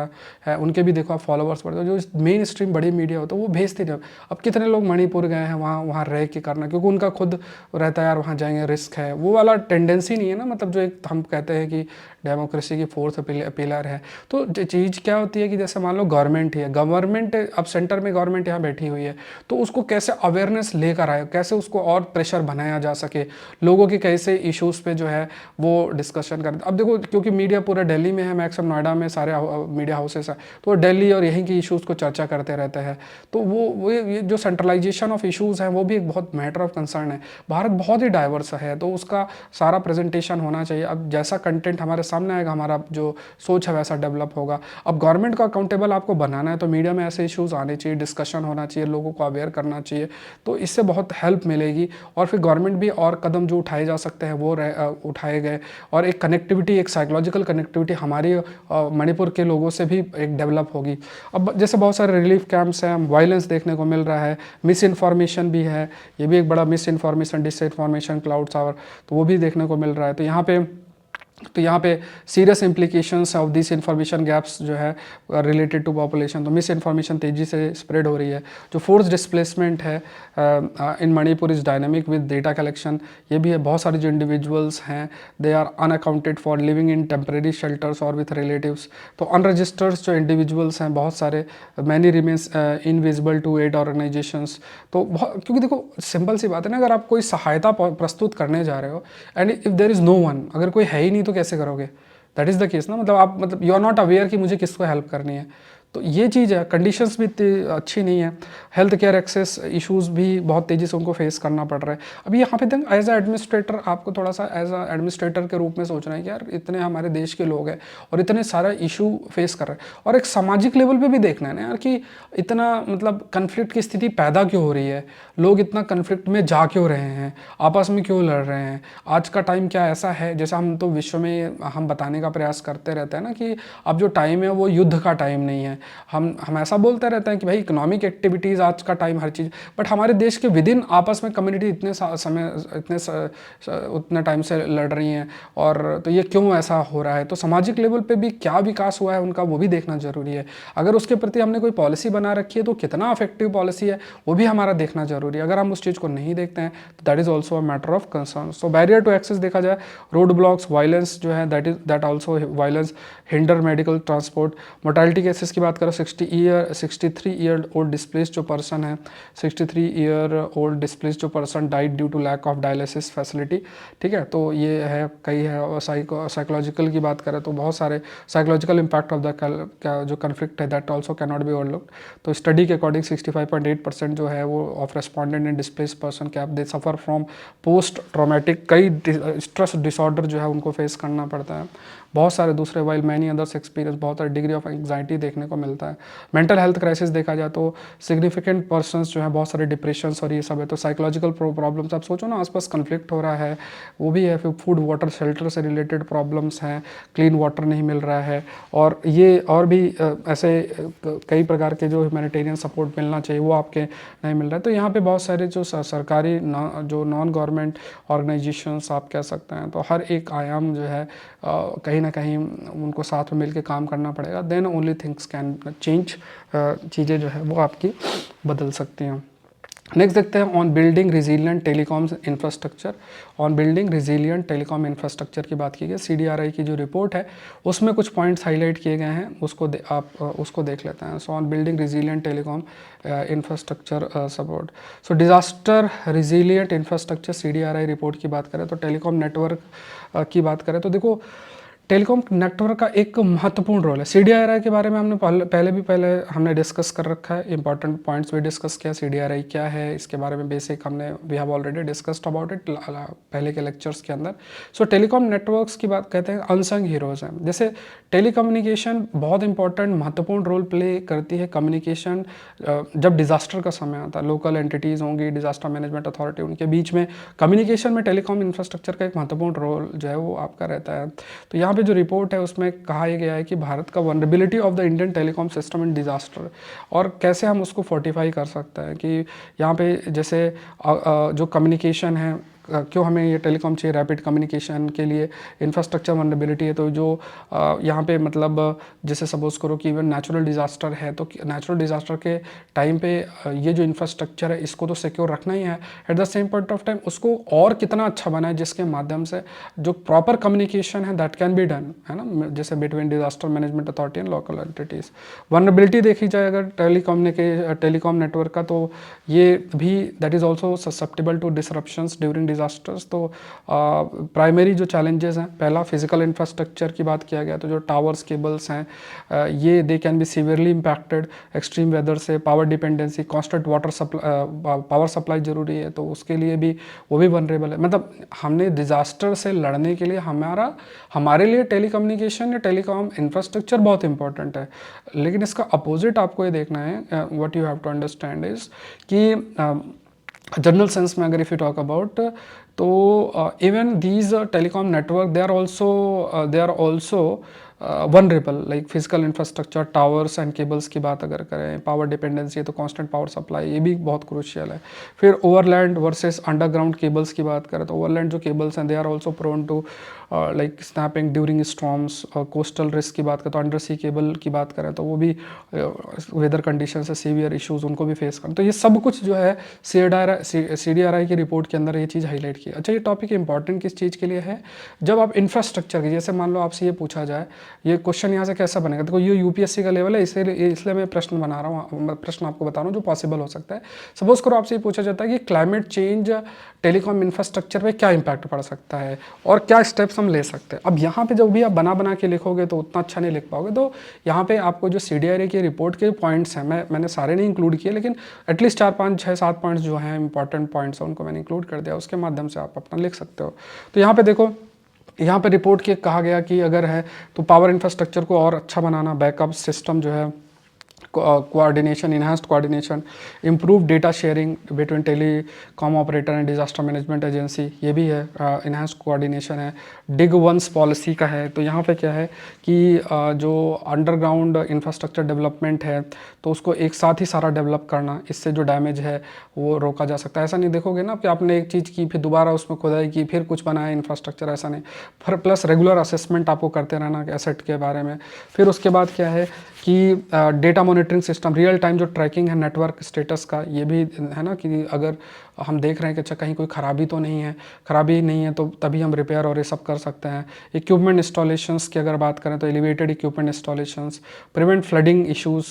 A: है उनके भी देखो आप फॉलोवर्स बढ़ते हैं। जो मेन स्ट्रीम बड़ी मीडिया होता है वो भेजते नहीं। अब कितने लोग मणिपुर गए हैं वहाँ रह के करना, क्योंकि उनका खुद रहता है यार वहाँ जाएंगे रिस्क है, वो वाला टेंडेंसी नहीं है ना। मतलब जो एक हम कहते हैं कि डेमोक्रेसी की फोर्थ पिलर है। तो चीज़ क्या होती है कि जैसे मान लो गवर्नमेंट ही है, गवर्नमेंट अब सेंटर में गवर्नमेंट यहाँ बैठी हुई है, तो उसको कैसे अवेयरनेस लेकर आए, कैसे उसको और प्रेशर बनाया जा सके, लोगों के कैसे इश्यूज़ पे जो है वो डिस्कशन करें। अब देखो क्योंकि मीडिया पूरा दिल्ली में है, मैक्सिमम नोएडा में सारे मीडिया हाउसेस हैं, तो दिल्ली और यहीं की इश्यूज़ को चर्चा करते रहते हैं। तो वो ये जो सेंट्रलाइजेशन ऑफ इश्यूज़ हैं वो भी एक बहुत मैटर ऑफ कंसर्न है। भारत बहुत ही डाइवर्स है, तो उसका सारा प्रेजेंटेशन होना चाहिए। अब जैसा कंटेंट हमारे सामने आएगा, हमारा जो सोच है वैसा डेवलप होगा। अब गवर्नमेंट को अकाउंटेबल आपको बनाना है, तो मीडिया में ऐसे इश्यूज़ आने चाहिए, डिस्कशन होना चाहिए, लोगों को अवेयर करना चाहिए, तो इससे बहुत हेल्प मिलेगी। और फिर गवर्नमेंट भी और कदम जो उठाए जा सकते हैं वो उठाए गए, और एक कनेक्टिविटी, एक साइकोलॉजिकल कनेक्टिविटी हमारी मणिपुर के लोगों से भी एक डेवलप होगी। अब जैसे बहुत सारे रिलीफ कैंप्स हैं, वायलेंस देखने को मिल रहा है, मिस इन्फॉर्मेशन भी है, ये भी एक बड़ा मिस इन्फॉर्मेशन, डिसइन्फॉर्मेशन क्लाउड्स और तो वो भी देखने को मिल रहा है। तो यहाँ पे serious implications of this information gaps जो है रिलेटेड टू पॉपुलेशन, तो मिस इन्फॉर्मेशन तेज़ी से स्प्रेड हो रही है। जो फोर्स डिस्प्लेसमेंट है in Manipur is dynamic with data collection, ये भी है। बहुत सारे जो इंडिविजुअल्स हैं they are unaccounted for living in temporary shelters और विथ रिलेटिव्स। तो अनरजिस्टर्ड जो इंडिविजुअल्स हैं बहुत सारे, many remains invisible to aid organisations. तो क्योंकि देखो सिंपल सी बात है ना, अगर आप कोई सहायता प्रस्तुत करने जा रहे हो and if there is no one, अगर कोई है ही नहीं तो कैसे करोगे? दैट इज़ द केस ना। मतलब आप यू आर नॉट अवेयर कि मुझे किसको हेल्प करनी है, तो ये चीज़ है, कंडीशंस भी इतनी अच्छी नहीं है, हेल्थ केयर एक्सेस इश्यूज़ भी बहुत तेज़ी से उनको फेस करना पड़ रहा है। अभी यहाँ पे देख एज अ एडमिनिस्ट्रेटर आपको थोड़ा सा एज अ एडमिनिस्ट्रेटर के रूप में सोचना है कि यार इतने हमारे देश के लोग हैं और इतने सारा इशू फेस कर रहे हैं, और एक सामाजिक लेवल पे भी देखना है ना यार कि इतना मतलब कन्फ्लिक्ट की स्थिति पैदा क्यों हो रही है, लोग इतना कन्फ्लिक्ट में जा क्यों रहे हैं, आपस में क्यों लड़ रहे हैं। आज का टाइम क्या ऐसा है, जैसा हम तो विश्व में हम बताने का प्रयास करते रहते हैं ना कि अब जो टाइम है वो युद्ध का टाइम नहीं है। हम ऐसा बोलते रहते हैं कि भाई इकोनॉमिक एक्टिविटीज़ आज का टाइम हर चीज़, बट हमारे देश के विद इन आपस में कम्युनिटी उतने टाइम से लड़ रही हैं, और तो ये क्यों ऐसा हो रहा है। तो सामाजिक लेवल पे भी क्या विकास हुआ है उनका, वो भी देखना जरूरी है। अगर उसके प्रति हमने कोई पॉलिसी बना रखी है तो कितना अफेक्टिव पॉलिसी है वो भी हमारा देखना जरूरी है। अगर हम उस चीज़ को नहीं देखते हैं तो that is also a matter of concern. So barrier to access देखा जाए, रोड ब्लॉक्स, वायलेंस जो है that also violence hinder medical transport. Mortality cases की बात करें, 63 ईयर ओल्ड डिस्प्लेस जो पर्सन है, 63 ईयर ओल्ड डिस्प्लेस जो person died due to lack of dialysis facility. ठीक है, तो ये है कई है। और साइकोलॉजिकल की बात करें तो बहुत सारे साइकोलॉजिकल इम्पैक्ट ऑफ द जो कन्फ्लिक्ट है that also can not be overlooked. तो स्टडी के अकॉर्डिंग 65.8% जो है वो of respondent in displace person क्या दे सफ़र फ्रॉम पोस्ट ट्रॉमेटिक, कई स्ट्रेस डिसऑर्डर जो है उनको फेस करना पड़ता है। बहुत सारे दूसरे वाइल मैनी अदर्स एक्सपीरियंस, बहुत सारे डिग्री ऑफ एंग्जाइटी देखने को मिलता है। मेंटल हेल्थ क्राइसिस देखा जाए तो सिग्निफिकेंट पर्सन्स जो है बहुत सारे डिप्रेशंस और ये सब है। तो साइकोलॉजिकल प्रॉब्लम्स आप सोचो ना, आसपास कन्फ्लिक्ट हो रहा है वो भी है, फिर फूड वाटर शेल्टर से रिलेटेड प्रॉब्लम्स हैं, क्लीन वाटर नहीं मिल रहा है, और ये और भी ऐसे कई प्रकार के जो ह्यूमैनिटेरियन सपोर्ट मिलना चाहिए वो आपके नहीं मिल रहा है। तो यहाँ पे बहुत सारे जो सरकारी जो नॉन गवर्नमेंट ऑर्गेनाइजेशंस आप कह सकते हैं, तो हर एक आयाम जो है कहीं ना कहीं उनको साथ में मिलकर काम करना पड़ेगा, then only things can change. चीज़ें जो है वो आपकी बदल सकती हैं। नेक्स्ट देखते हैं on building resilient telecom infrastructure. On building resilient telecom infrastructure की बात की गई, CDRI की जो रिपोर्ट है उसमें कुछ पॉइंट्स हाईलाइट किए गए हैं, आप उसको देख लेते हैं। So on building resilient telecom infrastructure support. So disaster resilient infrastructure CDRI report की बात करें तो टेलीकॉम नेटवर्क की बात करें तो देखो टेलीकॉम नेटवर्क का एक महत्वपूर्ण रोल है। CDRI के बारे में हमने पहले हमने डिस्कस कर रखा है, इंपॉर्टेंट पॉइंट्स भी डिस्कस किया। CDRI क्या है इसके बारे में बेसिक हमने we have already discussed about it पहले के लेक्चर्स के अंदर। सो टेलीकॉम नेटवर्क्स की बात कहते हैं अनसंग हीरोज़ हैं। जैसे टेलीकम्युनिकेशन बहुत इंपॉर्टेंट महत्वपूर्ण रोल प्ले करती है। कम्युनिकेशन जब डिजास्टर का समय आता है, लोकल एंटिटीज़ होंगी, डिजास्टर मैनेजमेंट अथॉरिटी, उनके बीच में कम्युनिकेशन में टेलीकॉम इंफ्रास्ट्रक्चर का एक महत्वपूर्ण रोल जो है वो आपका रहता है। तो यहाँ पे जो रिपोर्ट है उसमें कहा गया है कि भारत का vulnerability of the Indian telecom system in disaster, और कैसे हम उसको फोर्टिफाई कर सकते हैं कि यहाँ पे जैसे जो कम्युनिकेशन है, क्यों हमें ये टेलीकॉम चाहिए, रैपिड कम्युनिकेशन के लिए इंफ्रास्ट्रक्चर वनरेबिलिटी है। तो जो यहाँ पे मतलब जैसे सपोज करो कि इवन नेचुरल डिज़ास्टर है, तो नेचुरल डिज़ास्टर के टाइम पे ये जो इंफ्रास्ट्रक्चर है इसको तो सिक्योर रखना ही है, at the same point of time उसको और कितना अच्छा बनाए जिसके माध्यम से जो प्रॉपर कम्युनिकेशन है दैट कैन बी डन, है ना, जैसे between disaster management authority and local entities. Vulnerability देखी जाए अगर टेलीकॉम नेटवर्क का, तो ये भी that is also susceptible to disruptions during disasters. तो प्राइमरी जो चैलेंजेस हैं, पहला फिजिकल इंफ्रास्ट्रक्चर की बात किया गया तो जो टावर्स, केबल्स हैं, ये they can be severely impacted extreme weather से। Power dependency, constant water power supply जरूरी है, तो उसके लिए भी वो भी वनरेबल है। मतलब हमने डिजास्टर से लड़ने के लिए हमारे लिए टेलीकम्युनिकेशन या टेलीकॉम इंफ्रास्ट्रक्चर बहुत इंपॉर्टेंट है, लेकिन इसका अपोजिट आपको ये देखना है, what you have to understand is कि जनरल सेंस में अगर इफ़ यू टॉक अबाउट, तो even these telecom network they are also vulnerable, like physical infrastructure, towers and cables की बात अगर करें, पावर डिपेंडेंसी है तो कांस्टेंट पावर सप्लाई ये भी बहुत क्रूशियल है। फिर ओवरलैंड वर्सेस अंडरग्राउंड केबल्स की बात करें तो ओवरलैंड जो केबल्स हैं they are also prone to like snapping during storms. Coastal risk की बात करें तो अंडर सी केबल की बात करें तो वो भी वेदर कंडीशन से सीवियर इश्यूज उनको भी फेस करना। तो ये सब कुछ जो है CDRI की रिपोर्ट के अंदर ये चीज़ हाईलाइट की। अच्छा, ये टॉपिक इंपॉर्टेंट किस चीज़ के लिए है, जब आप इंफ्रास्ट्रक्चर की, जैसे मान लो आपसे ये पूछा जाए ये क्वेश्चन यहाँ से कैसा बनेगा, देखो ये यूपीएससी का लेवल है, इसलिए मैं प्रश्न बना रहा हूँ, प्रश्न आपको बता रहा हूँ जो पॉसिबल हो सकता है। सपोज करो आपसे ये पूछा जाता है कि क्लाइमेट चेंज टेलीकॉम इंफ्रास्ट्रक्चर पे क्या इंपैक्ट पड़ सकता है और क्या स्टेप्स हम ले सकते हैं। अब यहाँ पे जब भी आप बना के लिखोगे तो उतना अच्छा नहीं लिख पाओगे, तो यहाँ पे आपको जो CDRA की रिपोर्ट के पॉइंट्स हैं, मैंने सारे नहीं इंक्लूड किए, लेकिन एटलीस्ट 4 5 6 7 पॉइंट्स जो हैं इंपॉर्टेंट पॉइंट्स हैं उनको मैंने इंक्लूड कर दिया, उसके माध्यम से आप अपना लिख सकते हो। तो यहाँ पे देखो, यहाँ पे रिपोर्ट के कहा गया कि अगर है तो पावर इंफ्रास्ट्रक्चर को और अच्छा बनाना, बैकअप सिस्टम जो है, coordination, enhanced coordination, improve data sharing between telecom operator and disaster management agency, ये भी है, इन्हांस्ड कोऑर्डिनेशन है, डिग वंस पॉलिसी का है। तो यहाँ पे क्या है कि जो अंडरग्राउंड इंफ्रास्ट्रक्चर डेवलपमेंट है तो उसको एक साथ ही सारा डेवलप करना, इससे जो डैमेज है वो रोका जा सकता है। ऐसा नहीं देखोगे ना कि आपने एक चीज़ की फिर दोबारा उसमें खुदाई की फिर कुछ बनाया इंफ्रास्ट्रक्चर, ऐसा नहीं। फिर प्लस रेगुलर असेसमेंट आपको करते रहना एसेट के बारे में। फिर उसके बाद क्या है कि data monitoring system, real time जो ट्रैकिंग है नेटवर्क स्टेटस का, ये भी है ना कि अगर हम देख रहे हैं कि अच्छा कहीं कोई ख़राबी तो नहीं है, ख़राबी नहीं है तो तभी हम रिपेयर और ये सब कर सकते हैं। इक्विपमेंट इंस्टॉलेशंस की अगर बात करें तो elevated equipment installations, prevent flooding issues,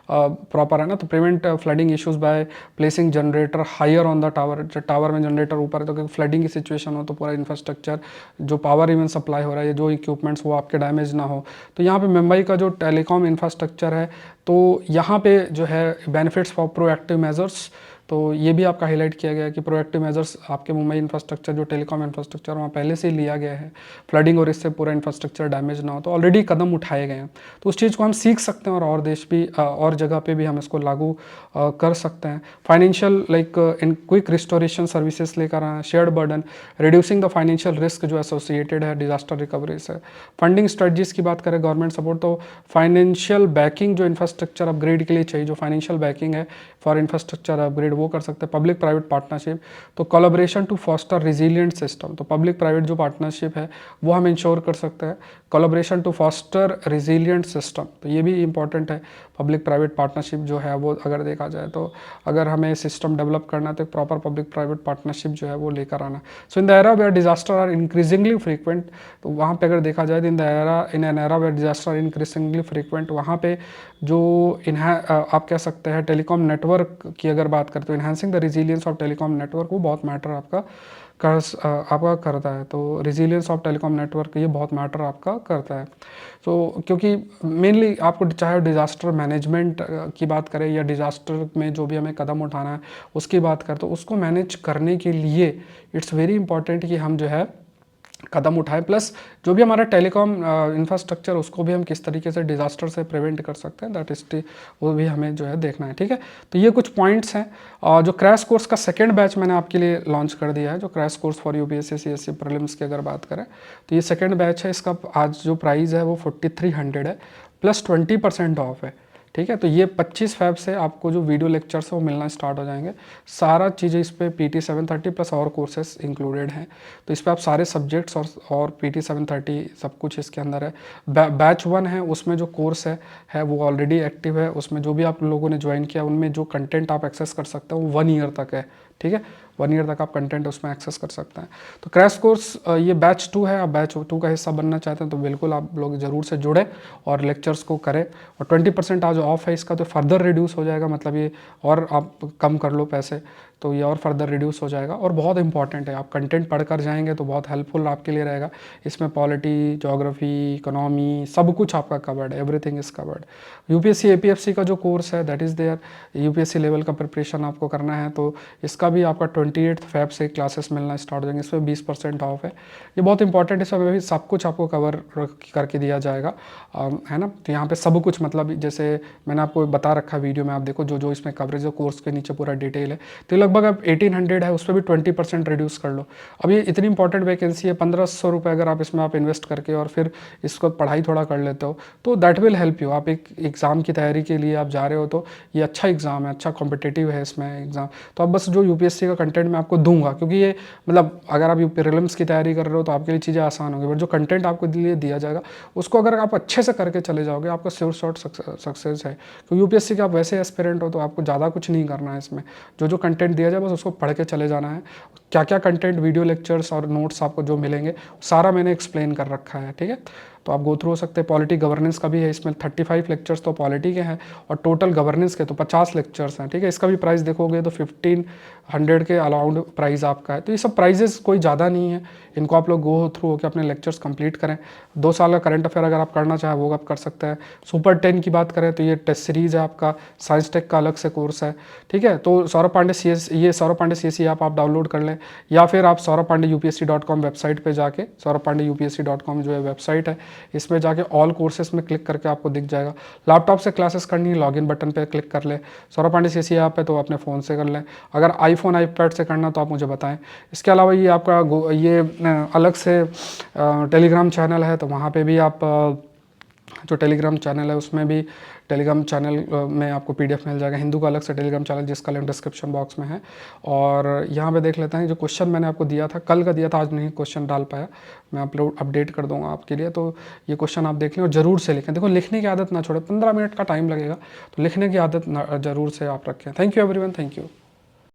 A: proper है ना, तो prevent flooding issues by placing generator higher on the tower, जो टावर में जनरेटर ऊपर है तो क्योंकि फ्लडिंग की सिचुएशन हो तो पूरा इंफ्रास्ट्रक्चर जो पावर इवन सप्लाई हो रहा है, जो इक्विपमेंट्स वो आपके डैमेज ना हो। तो यहाँ पे मुंबई का जो टेलीकॉम इंफ्रास्ट्रक्चर है तो यहाँ पे जो है बेनिफिट्स फॉर प्रोएक्टिव मेजर्स, तो ये भी आपका हाईलाइट किया गया है कि प्रोएक्टिव मेजर्स आपके मुंबई इंफ्रास्ट्रक्चर जो टेलीकॉम इंफ्रास्ट्रक्चर वहाँ पहले से ही लिया गया है, फ्लडिंग और इससे पूरा इंफ्रास्ट्रक्चर डैमेज ना हो, तो ऑलरेडी कदम उठाए गए हैं। तो उस चीज़ को हम सीख सकते हैं और देश भी और जगह पे भी हम इसको लागू कर सकते हैं। Financial like in quick restoration services लेकर आए, shared burden, reducing the financial risk जो एसोसिएटेड है डिजास्टर रिकवरी से। फंडिंग स्ट्रेटजीज की बात करें, गवर्नमेंट सपोर्ट, तो फाइनेंशियल बैकिंग जो इंफ्रास्ट्रक्चर अपग्रेड के लिए चाहिए, जो फाइनेंशियल बैकिंग है फॉर इंफ्रास्ट्रक्चर अपग्रेड वो कर सकते हैं। पब्लिक प्राइवेट पार्टनरशिप, तो collaboration to foster resilient system, तो पब्लिक प्राइवेट जो पार्टनरशिप है वो हम इंश्योर कर सकते हैं। Collaboration to foster resilient system, तो ये भी इंपॉर्टेंट है। पब्लिक प्राइवेट पार्टनरशिप जो है वो अगर देखा जाए तो अगर हमें सिस्टम डेवलप करना है तो प्रॉपर पब्लिक प्राइवेट पार्टनरशिप जो है वो लेकर आना। So in the era where disaster are increasingly frequent, तो वहाँ पे अगर देखा जाए in an era where disaster are increasingly frequent, वहाँ पे जो आप कह सकते हैं टेलीकॉम नेटवर्क की अगर बात करते हो, enhancing the resilience of telecom network, वो बहुत मैटर आपका करता है। तो रिजिलियंस ऑफ टेलीकॉम नेटवर्क ये बहुत मैटर आपका करता है। तो क्योंकि मेनली आपको चाहे डिज़ास्टर मैनेजमेंट की बात करें या डिज़ास्टर में जो भी हमें कदम उठाना है उसकी बात करें, तो उसको मैनेज करने के लिए इट्स वेरी इंपॉर्टेंट कि हम जो है कदम उठाएं, प्लस जो भी हमारा टेलीकॉम इंफ्रास्ट्रक्चर उसको भी हम किस तरीके से डिजास्टर से प्रिवेंट कर सकते हैं, दैट इज वो भी हमें जो है देखना है। ठीक है, तो ये कुछ पॉइंट्स हैं। जो क्रैश कोर्स का सेकंड बैच मैंने आपके लिए लॉन्च कर दिया है, जो crash course for UPSC CSC prelims की अगर बात करें तो ये सेकंड बैच है। इसका आज जो प्राइस है वो 4300 है, प्लस 20% ऑफ है। ठीक है, तो ये 25 फ़रवरी से आपको जो वीडियो लेक्चर्स है वो मिलना स्टार्ट हो जाएंगे। सारा चीज़ें इस पर PT 730 प्लस और कोर्सेस इंक्लूडेड हैं, तो इस पर आप सारे सब्जेक्ट्स और PT 730 सब कुछ इसके अंदर है। बैच 1 है, उसमें जो कोर्स है वो ऑलरेडी एक्टिव है, उसमें जो भी आप लोगों ने ज्वाइन किया उनमें जो कंटेंट आप एक्सेस कर सकते हो वो 1 ईयर तक है। ठीक है, 1 ईयर तक आप कंटेंट उसमें एक्सेस कर सकते हैं। तो क्रैश कोर्स ये बैच 2 है, आप बैच 2 का हिस्सा बनना चाहते हैं तो बिल्कुल आप लोग ज़रूर से जुड़े और लेक्चर्स को करें। और 20% आज ऑफ है इसका, तो फर्दर रिड्यूस हो जाएगा, मतलब ये और आप कम कर लो पैसे तो ये और फर्दर रिड्यूस हो जाएगा। और बहुत इंपॉर्टेंट है, आप कंटेंट पढ़कर जाएंगे तो बहुत हेल्पफुल आपके लिए रहेगा। इसमें पॉलिटी, ज्योग्राफी, इकोनॉमी सब कुछ आपका कवर्ड है, everything is covered. UPSC APFC का जो कोर्स है that is there, UPSC level का प्रिपरेशन आपको करना है तो इसका भी आपका 28 फ़रवरी से क्लासेस मिलना स्टार्ट हो जाएंगे। इसमें 20% ऑफ है, ये बहुत इंपॉर्टेंट है। इसमें भी सब कुछ आपको कवर करके दिया जाएगा, है ना। तो यहाँ पे सब कुछ मतलब जैसे मैंने आपको बता रखा वीडियो में, आप देखो जो जो इसमें कवरेज है कोर्स के नीचे पूरा डिटेल है। तो लगभग अब 1800 है, उस पर भी 20% रिड्यूस कर लो। अब ये इतनी इंपॉर्टेंट वैकेंसी है, 1500 रुपये अगर आप इसमें आप इन्वेस्ट करके और फिर इसको पढ़ाई थोड़ा कर लेते हो तो दैट विल हेल्प यू। आप एक एग्ज़ाम की तैयारी के लिए आप जा रहे हो तो ये अच्छा एग्ज़ाम है, अच्छा कॉम्पिटिटिव है इसमें एग्ज़ाम। तो अब बस जो यूपीएससी का कंटेंट मैं आपको दूंगा, क्योंकि ये मतलब अगर आप प्रीलिम्स की तैयारी कर रहे हो तो आपके लिए चीज़ें आसान होंगी, बट जो कंटेंट आपको लिए दिया जाएगा उसको अगर आप अच्छे से करके चले जाओगे आपका श्योर शॉट सक्सेस है। तो यूपीएससी के आप वैसे एस्पिरेंट हो तो आपको ज़्यादा कुछ नहीं करना है इसमें, जो कंटेंट दिया जाए बस उसको पढ़ के चले जाना है। क्या क्या कंटेंट, वीडियो लेक्चर्स और नोट्स आपको जो मिलेंगे सारा मैंने एक्सप्लेन कर रखा है। ठीक है, तो आप गो थ्रू हो सकते हैं। पॉलिटी गवर्नेंस का भी है, इसमें 35 लेक्चर्स तो पॉलिटी के हैं और टोटल गवर्नेंस के तो 50 लेक्चर्स हैं, ठीक है। इसका भी प्राइस देखोगे तो 1500 के अराउंड प्राइस आपका है। तो ये सब प्राइजेस कोई ज़्यादा नहीं है, इनको आप लोग गो थ्रू होकर अपने लेक्चर्स कंप्लीट करें। 2 साल का करंट अफेयर अगर आप करना चाहें वो आप कर सकते हैं। सुपर 10 की बात करें तो ये टेस्ट सीरीज़ है आपका, साइंस टेक का अलग से कोर्स है, ठीक है। तो सौरभ पांडे ये सौरभ पांडे CSE आप डाउनलोड कर लें, या फिर आप सौरभ पांडे UPSC.com वेबसाइट पे जाके, सौरभ पांडे UPSC.com जो है वेबसाइट है, इसमें जाके ऑल कोर्सेज में क्लिक करके आपको दिख जाएगा। लैपटॉप से क्लासेस करनी है, लॉगिन बटन पे क्लिक कर ले। सौरभ पांडे CSE ऐप है तो अपने फ़ोन से कर लें। अगर आईफोन आईपैड से करना तो आप मुझे बताएं। इसके अलावा ये आपका ये अलग से टेलीग्राम चैनल है, तो वहाँ पे भी आप जो टेलीग्राम चैनल है उसमें भी टेलीग्राम चैनल में आपको PDF मिल जाएगा। हिंदू का अलग से टेलीग्राम चैनल जिसका लिंक डिस्क्रिप्शन बॉक्स में है। और यहाँ पे देख लेते हैं जो क्वेश्चन मैंने आपको दिया था, कल का दिया था, आज नहीं क्वेश्चन डाल पाया, मैं अपडेट कर दूंगा आपके लिए। तो ये क्वेश्चन आप देख लें और ज़रूर से लिखें। देखो लिखने की आदत ना छोड़े, 15 मिनट का टाइम लगेगा, तो लिखने की आदत ज़रूर से आप रखें। Thank you everyone, thank you.